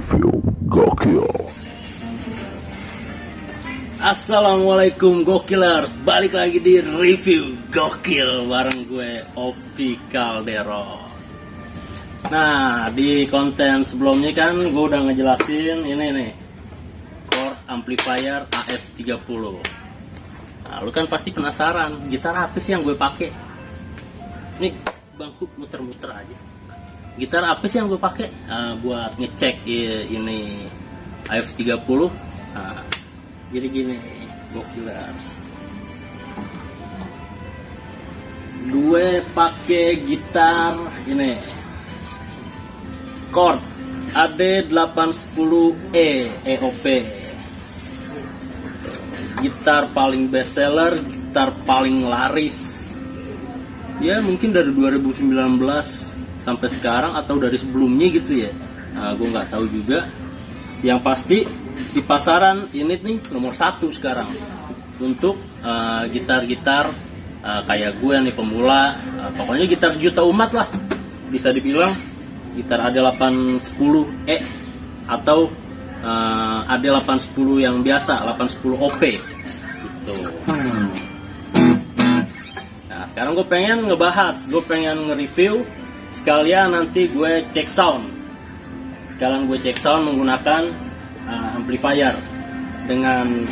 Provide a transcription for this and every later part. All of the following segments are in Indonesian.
Review gokil. Assalamualaikum gokilers, balik lagi di review gokil bareng gue Opti Caldero. Nah, di konten sebelumnya kan gue udah ngejelasin ini nih Chord Amplifier AF30. Nah, lu kan pasti penasaran gitar apa sih yang gue pakai. Nih bangku muter-muter aja. Gitar apa sih yang gue pakai buat ngecek ini AF30. Nah, jadi gini gokilers, gue pakai gitar ini Chord AD810E EOP, gitar paling best seller, gitar paling laris ya, mungkin dari 2019 sampai sekarang atau dari sebelumnya gitu ya. Nah, gue nggak tahu juga. Yang pasti di pasaran ini nih nomor 1 sekarang untuk gitar-gitar kayak gue nih pemula. Pokoknya gitar sejuta umat lah, bisa dibilang gitar AD810E atau AD810 yang biasa 810 OP gitu. Nah, sekarang gue pengen ngebahas, gue pengen nge-review sekalian nanti gue cek sound. Sekarang gue cek sound menggunakan amplifier dengan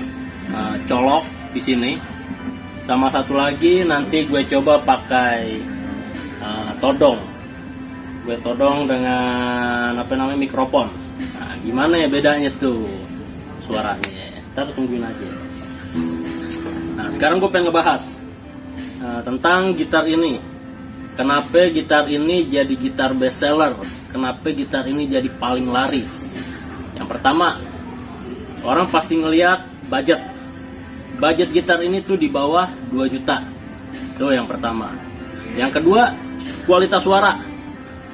colok di sini. Sama satu lagi nanti gue coba pakai todong. Gue todong dengan mikrofon. Nah, gimana ya bedanya tuh suaranya? Ntar tungguin aja. Nah, sekarang gue pengen ngebahas tentang gitar ini. Kenapa gitar ini jadi gitar best seller? Kenapa gitar ini jadi paling laris? Yang pertama, orang pasti ngelihat budget. Budget gitar ini tuh di bawah 2 juta. Itu yang pertama. Yang kedua, kualitas suara.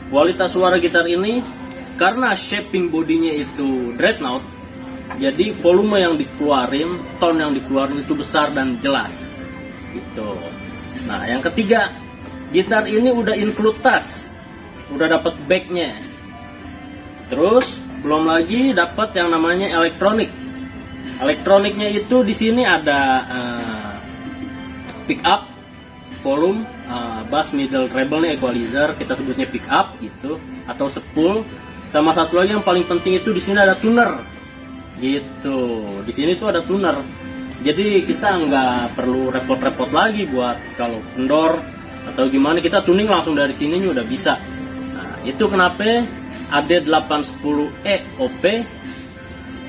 Kualitas suara gitar ini karena shaping bodinya itu dreadnought, jadi volume yang dikeluarin, tone yang dikeluarin itu besar dan jelas. Gitu. Nah, yang ketiga, gitar ini udah include tas. Udah dapat backnya. Terus belum lagi dapat yang namanya elektronik. Elektroniknya itu di sini ada pick up, volume, bass, middle, treble, equalizer, kita sebutnya pick up gitu, atau spool. Sama satu lagi yang paling penting itu di sini ada tuner. Gitu. Di sini tuh ada tuner. Jadi kita nggak perlu repot-repot lagi buat kalau kendor atau gimana, kita tuning langsung dari sini udah bisa. Nah, itu kenapa AD810E OP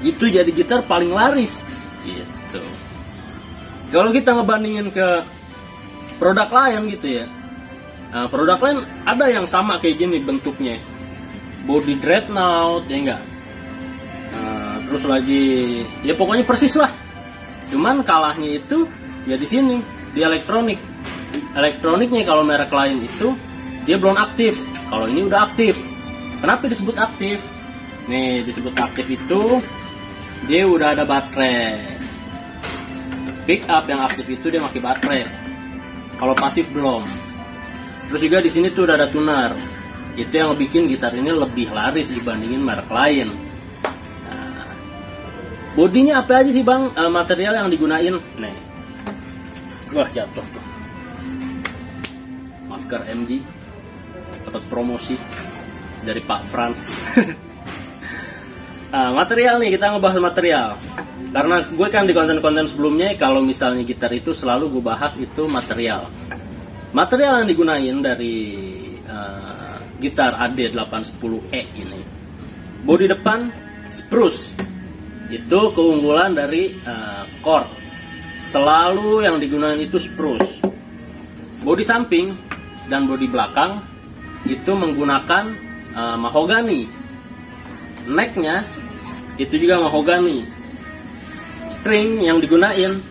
itu jadi gitar paling laris gitu. Kalau kita ngebandingin ke produk lain gitu ya, nah, produk lain ada yang sama kayak gini bentuknya, body dreadnought ya enggak, terus lagi ya pokoknya persis lah. Cuman kalahnya itu ya di sini di elektronik. Elektroniknya kalau merek lain itu dia belum aktif, kalau ini udah aktif. Kenapa disebut aktif? Nih, disebut aktif itu dia udah ada baterai. Pick up yang aktif itu dia pakai baterai. Kalau pasif belum. Terus juga di sini tuh udah ada tuner. Itu yang bikin gitar ini lebih laris dibandingin merek lain. Nah, bodinya apa aja sih bang? Material yang digunain? Nih, wah jatuh tuh. Masker MG dapat promosi dari Pak Frans. Nah, material nih, kita ngebahas material. Karena gue kan di konten-konten sebelumnya kalau misalnya gitar itu selalu gue bahas itu material. Material yang digunain dari gitar AD810E ini. Bodi depan spruce. Itu keunggulan dari Chord. Selalu yang digunain itu spruce. Bodi samping dan bodi belakang itu menggunakan mahogani. Necknya itu juga mahogani. String yang digunain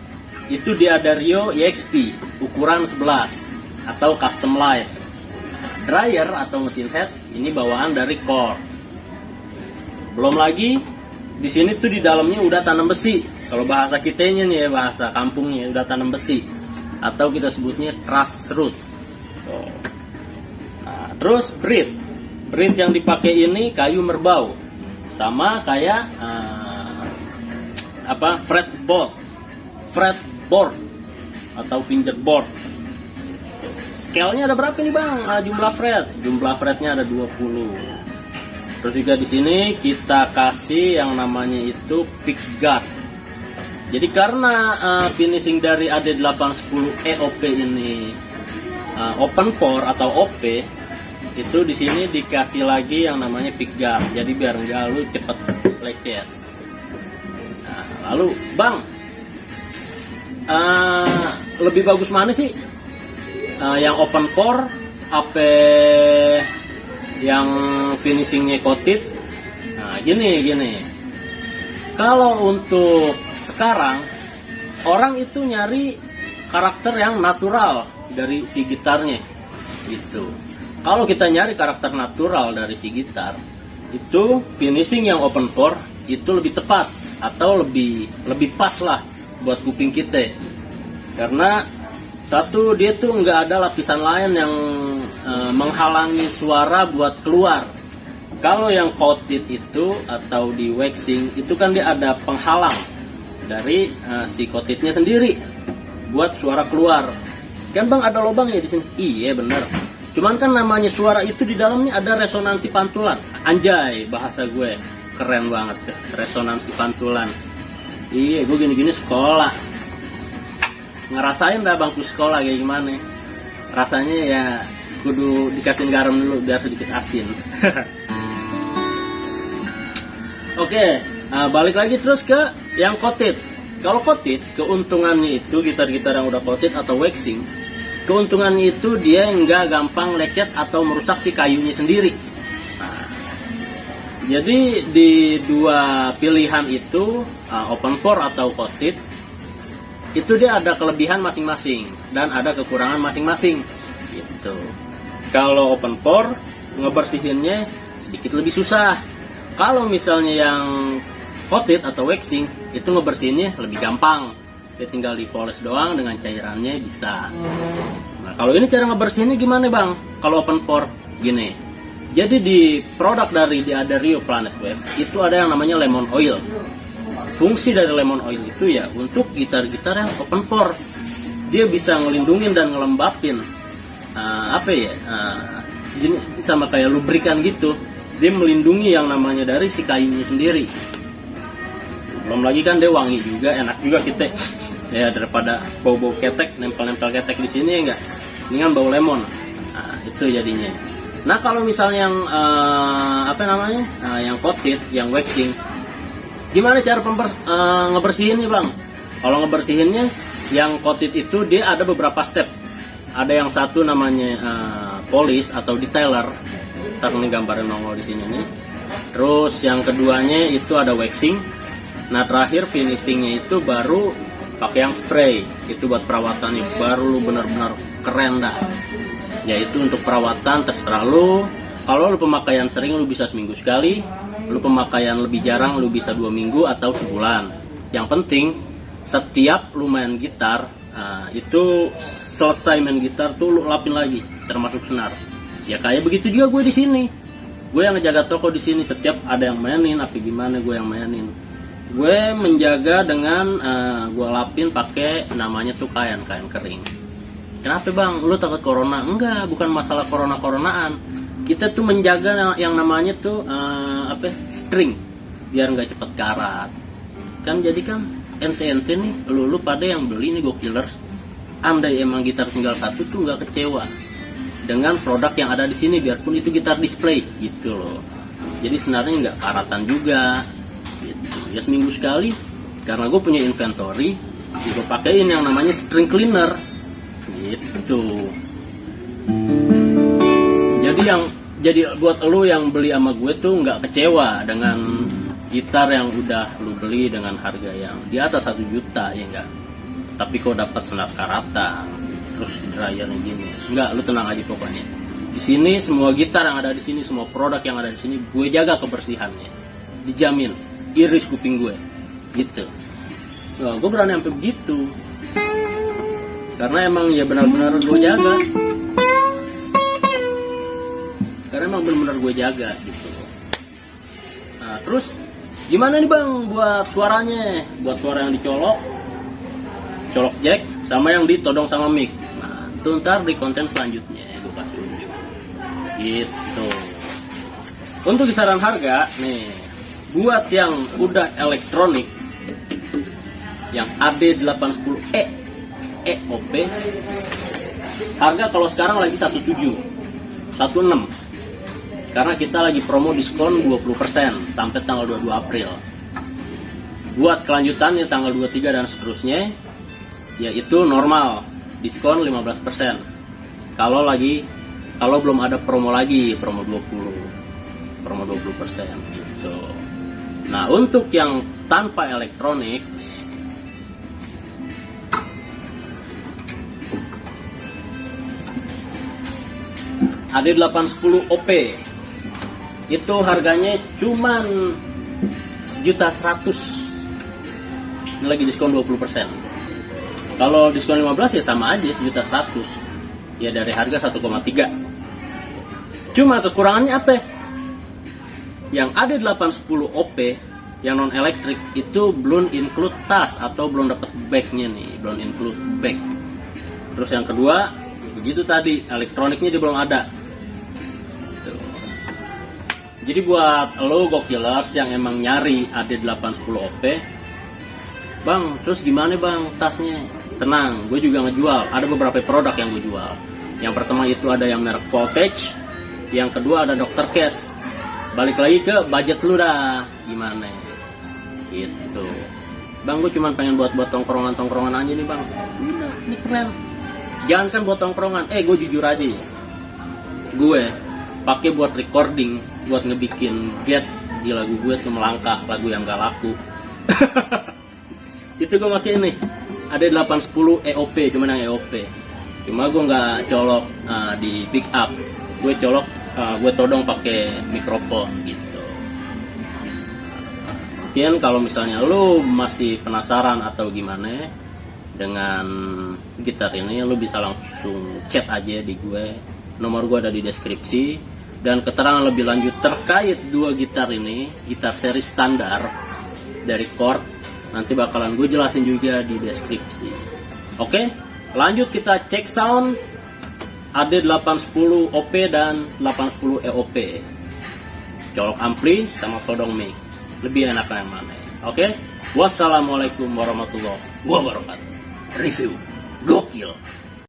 itu dia Dario EXP ukuran 11 atau custom light. Dryer atau mesin head ini bawaan dari Chord. Belum lagi di sini tuh di dalamnya udah tanam besi. Kalau bahasa kitanya nih ya, bahasa kampungnya udah tanam besi atau kita sebutnya truss root. Nah, terus bridge yang dipakai ini kayu merbau sama kayak fretboard atau fingerboard. Scale-nya ada berapa nih bang? Jumlah fretnya ada 20. Terus juga di sini kita kasih yang namanya itu pickguard. Jadi karena finishing dari AD810 EOP ini open pore atau OP, itu di sini dikasih lagi yang namanya pickguard. Jadi biar nggak lu cepet lecet. Nah, lalu bang, lebih bagus mana sih? Yang open pore apa yang finishingnya coated? Nah, gini. Kalau untuk sekarang orang itu nyari karakter yang natural dari si gitarnya gitu. Kalau kita nyari karakter natural dari si gitar, itu finishing yang open pore itu lebih tepat atau lebih pas lah buat kuping kita. Karena satu, dia tuh nggak ada lapisan lain yang menghalangi suara buat keluar. Kalau yang coated itu atau di waxing itu kan dia ada penghalang dari si coatednya sendiri buat suara keluar. Kan bang ada lubang ya di sini? Iya bener. Cuman kan namanya suara itu di dalamnya ada resonansi pantulan. Anjay, bahasa gue keren banget deh, resonansi pantulan. Iya, gue gini-gini sekolah. Ngerasain dah bangku sekolah kayak gimana. Rasanya ya kudu dikasih garam dulu biar sedikit asin. Oke, balik lagi terus ke yang coated. Kalau coated, keuntungannya itu gitar-gitar yang udah coated atau waxing, keuntungannya itu dia nggak gampang lecet atau merusak si kayunya sendiri. Nah, jadi di dua pilihan itu, open pore atau coated, itu dia ada kelebihan masing-masing dan ada kekurangan masing-masing. Gitu. Kalau open pore ngebersihinnya sedikit lebih susah. Kalau misalnya yang coated atau waxing itu ngebersihinnya lebih gampang. Dia tinggal dipoles doang dengan cairannya bisa. Nah, kalau ini cara ngebersihinnya gimana bang? Kalau open pore gini. Jadi di produk dari The Rio Planet Wave itu ada yang namanya lemon oil. Fungsi dari lemon oil itu ya untuk gitar-gitar yang open pore. Dia bisa ngelindungin dan ngelembapin sama kayak lubrikan gitu. Dia melindungi yang namanya dari si kayunya sendiri. Belum lagi kan dia wangi juga, enak juga kita. Ya daripada bau-bau ketek, nempel-nempel ketek di sini ya enggak. Mendingan bau lemon. Nah, itu jadinya. Nah, kalau misalnya yang yang coated, yang waxing, gimana cara ngebersihinnya bang? Kalau ngebersihinnya yang coated itu dia ada beberapa step. Ada yang satu namanya polish atau detailer. Ntar ini gambarnya nongol di sini nih. Terus yang keduanya itu ada waxing. Nah terakhir finishingnya itu baru pakai yang spray. Itu buat perawatannya. Baru lu benar-benar keren dah. Yaitu untuk perawatan terserah lu. Kalau lu pemakaian sering lu bisa seminggu sekali. Lu pemakaian lebih jarang lu bisa 2 minggu atau sebulan. Yang penting setiap lu main gitar itu selesai main gitar tuh lu lapin lagi termasuk senar. Ya kayak begitu juga gue di sini. Gue yang ngejaga toko di sini, setiap ada yang mainin apa gimana gue yang mainin. Gue menjaga dengan gue lapin pakai namanya tuh kain kering. Kenapa bang? Lu takut corona? Enggak, bukan masalah corona-coronaan. Kita tuh menjaga yang namanya tuh string biar nggak cepet karat. Kan jadi kan ente nih, lu pada yang beli nih Go-Killers, andai emang gitar tinggal satu tuh nggak kecewa dengan produk yang ada di sini, biarpun itu gitar display gitu loh. Jadi sebenarnya nggak karatan juga gitu. Ya seminggu sekali karena gue punya inventory, gue pakein yang namanya string cleaner gitu. Jadi buat lo yang beli sama gue tuh nggak kecewa dengan gitar yang udah lo beli dengan harga yang di atas 1 juta ya enggak. Tapi kok dapat senar karatan, terus dryernya gini. Enggak, lu tenang aja pokoknya. Di sini semua gitar yang ada di sini, semua produk yang ada di sini, gue jaga kebersihannya. Dijamin, iris kuping gue. Gitu. Nah, gue berani sampai begitu. Karena emang ya benar-benar gue jaga. Karena emang benar-benar gue jaga gitu. Nah, terus gimana nih bang buat suaranya? Buat suara yang dicolok, colok jack, sama yang ditodong sama mic. Nah, itu ntar di konten selanjutnya gue kasih unjuk. Gitu. Untuk kisaran harga nih, buat yang udah elektronik, yang AD810E EOP, harga kalau sekarang lagi 16, karena kita lagi promo diskon 20% sampai tanggal 22 April. Buat kelanjutannya tanggal 23 dan seterusnya, yaitu normal diskon 15%. Kalau belum ada promo lagi, promo 20% gitu. Nah, untuk yang tanpa elektronik, AD810 OP itu harganya cuman 1.100.000. Ini lagi diskon 20%. Kalau diskon 15 ya sama aja 1.100.000. Ya dari harga 1,3. Cuma kekurangannya apa? Yang AD810 OP yang non elektrik itu belum include tas atau belum dapat bagnya nih, belum include bag. Terus yang kedua, begitu tadi elektroniknya dia belum ada. Jadi buat lo gokilers yang emang nyari AD810 OP, bang, terus gimana bang tasnya? Tenang, gue juga ngejual. Ada beberapa produk yang gue jual. Yang pertama itu ada yang merek Voltage, yang kedua ada Dr. Case. Balik lagi ke budget lu dah, gimana? Gitu. Bang, gue cuma pengen buat tongkrongan aja nih bang. Udah, ini keren. Jangan kan buat tongkrongan. Gue jujur aja ya. Gue pakai buat recording, buat ngebikin get di lagu gue tuh melangkah, lagu yang gak laku. Itu gue pakai ini. Ada 810 EOP, cuman yang EOP. Cuma gue nggak colok di pick up. Gue colok, gue todong pakai mikrofon gitu. Mungkin kalau misalnya lo masih penasaran atau gimana dengan gitar ini, lo bisa langsung chat aja di gue. Nomor gue ada di deskripsi. Dan keterangan lebih lanjut terkait dua gitar ini, gitar seri standar dari Korg, nanti bakalan gue jelasin juga di deskripsi. Oke, lanjut kita cek sound AD810 OP dan 810 EOP. Colok ampli sama todong mic. Lebih enak yang mana? Oke, wassalamualaikum warahmatullahi wabarakatuh. Review gokil.